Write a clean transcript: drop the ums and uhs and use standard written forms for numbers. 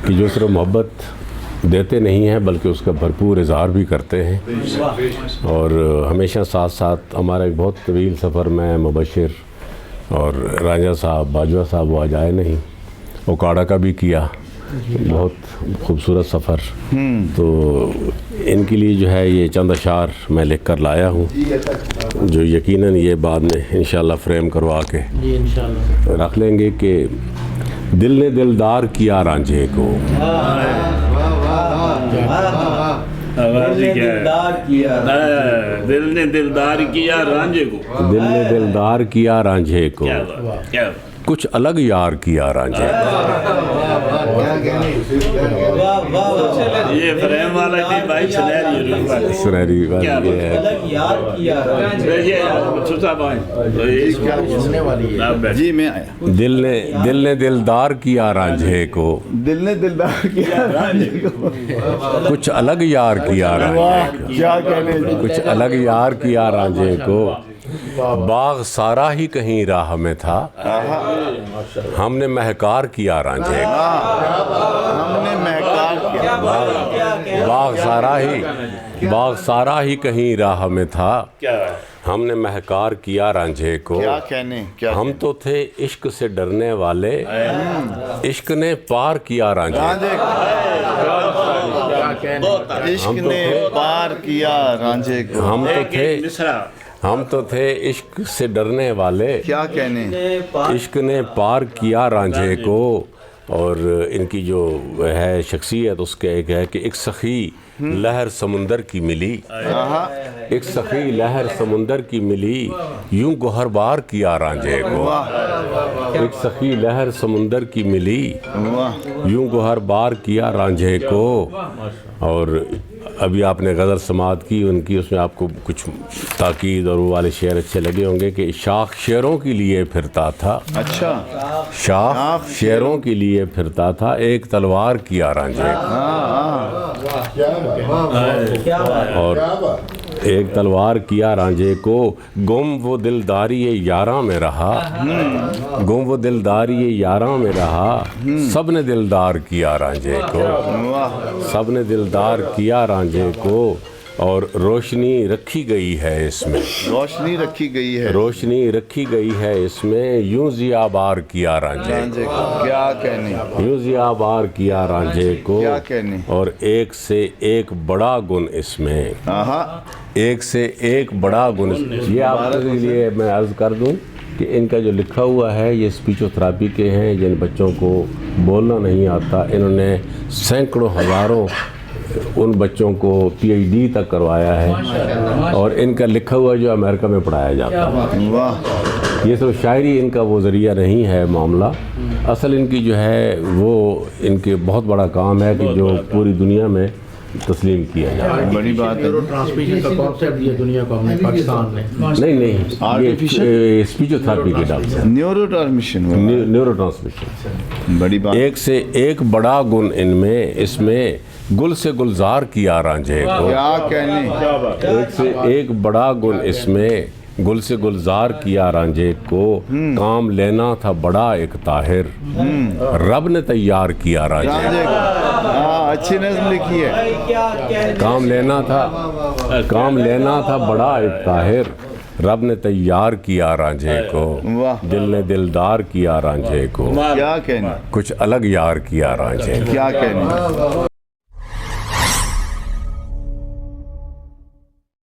کہ جو صرف محبت دیتے نہیں ہیں بلکہ اس کا بھرپور اظہار بھی کرتے ہیں، اور ہمیشہ ساتھ ساتھ ہمارا ایک بہت طویل سفر میں مبشر اور رانجھا صاحب باجوہ صاحب وہ آج آئے نہیں، اوکاڑا کا بھی کیا، بہت خوبصورت سفر، تو ان کے لیے جو ہے یہ چند اشعار میں لکھ کر لایا ہوں جو یقیناً یہ بعد میں انشاءاللہ فریم کروا کے رکھ لیں گے کہ دل نے دلدار کیا رانجھے کو، دل نے دلدار کیا رانجھے کو، دل نے دلدار کیا رانجھے کو، کچھ الگ یار کیا رانجھے کو۔ یہ فریم والا جی بھائی سنہری بات یہ ہے، جی میں آیا، دل نے دلدار کیا رانجھے کو، دل نے دلدار کیا رانجھے کو، کچھ الگ یار کیا رانجھے کو، کیا کہنے جی، کچھ الگ یار کیا رانجھے کو، باغ سارا ہی کہیں راہ میں تھا، ہم نے مہکار کیا رانجھے کو، ہم نے مہکار کیا، باغ سارا ہی کہیں راہ میں تھا، ہم نے مہکار کیا رانجھے کو، کیا کہنے، ہم تو تھے عشق سے ڈرنے والے، عشق نے پار کیا رانجھے کو، عشق نے پار کیا رانجھے کو، ہم تو تھے عشق سے ڈرنے والے، کیا کہنے، عشق نے پار کیا رانجھے کو۔ اور ان کی جو ہے شخصیت اس کے ایک ہے کہ ایک سخی لہر سمندر کی ملی، ایک سخی لہر سمندر کی ملی، یوں گوہر بار کیا رانجھے کو، ایک سخی لہر سمندر کی ملی، یوں گوہر بار کیا رانجھے کو۔ اور ابھی آپ نے غزل سماعت کی ان کی، اس میں آپ کو کچھ تاکید اور وہ والے شعر اچھے لگے ہوں گے کہ شاخ شیروں کے لیے پھرتا تھا، اچھا، شاخ شیروں کے لیے پھرتا تھا، ایک تلوار کیا رانجھے کو، اور ایک تلوار کیا رانجھے کو، گم وہ دلداری یاراں میں رہا، گم وہ دلداری یاراں میں رہا، سب نے دلدار کیا رانجھے کو، سب نے دلدار کیا رانجھے کو، اور روشنی رکھی گئی ہے اس میں، روشنی رکھی گئی ہے، روشنی رکھی گئی ہے اس میں، یوں ضیا بار کیا رانجھے کو، کیا کہنے، یوں ضیا بار کیا رانجھے کو، کیا کہنے، اور ایک سے ایک بڑا گن اس میں، ایک سے ایک بڑا گن۔ یہ آپ کے لیے میں عرض کر دوں کہ ان کا جو لکھا ہوا ہے یہ اسپیچو تھراپی کے ہیں، جن بچوں کو بولنا نہیں آتا انہوں نے سینکڑوں ہزاروں ان بچوں کو پی ایچ ڈی تک کروایا ہے، اور ان کا لکھا ہوا جو امریکہ میں پڑھایا جاتا ہے۔ یہ صرف شاعری ان کا وہ ذریعہ نہیں ہے معاملہ، اصل ان کی جو ہے وہ ان کے بہت بڑا کام ہے کہ جو پوری دنیا میں تسلیم کیا جائے۔ بڑی بات ہے، نیورو ٹرانسمیشن کا کانسیپٹ یہ دنیا کو ہم نے پاکستان میں نہیں یہ اسپیچو تھراپی کے ڈاکٹر ہیں، نیورو ٹرانسمیشن، نیورو ٹرانسمیشن، بڑی بات، ایک سے ایک بڑا گن ان میں، اس میں گل سے گلزار کیا رانجھے کو، کیا کہنے، ایک سے ایک بڑا گن اس میں، گل سے گلزار کیا رانجھے کو، کام لینا تھا بڑا ایک طاہر، رب نے تیار کیا رانجھے کو، اچھی نظم لکھی ہے، کام لینا تھا بڑا ایک طاہر، رب نے تیار کیا رانجھے کو، دل نے دلدار کیا رانجھے کو، کیا کہنے، کچھ الگ یار کیا رانجھے کو۔ کیا کہنے،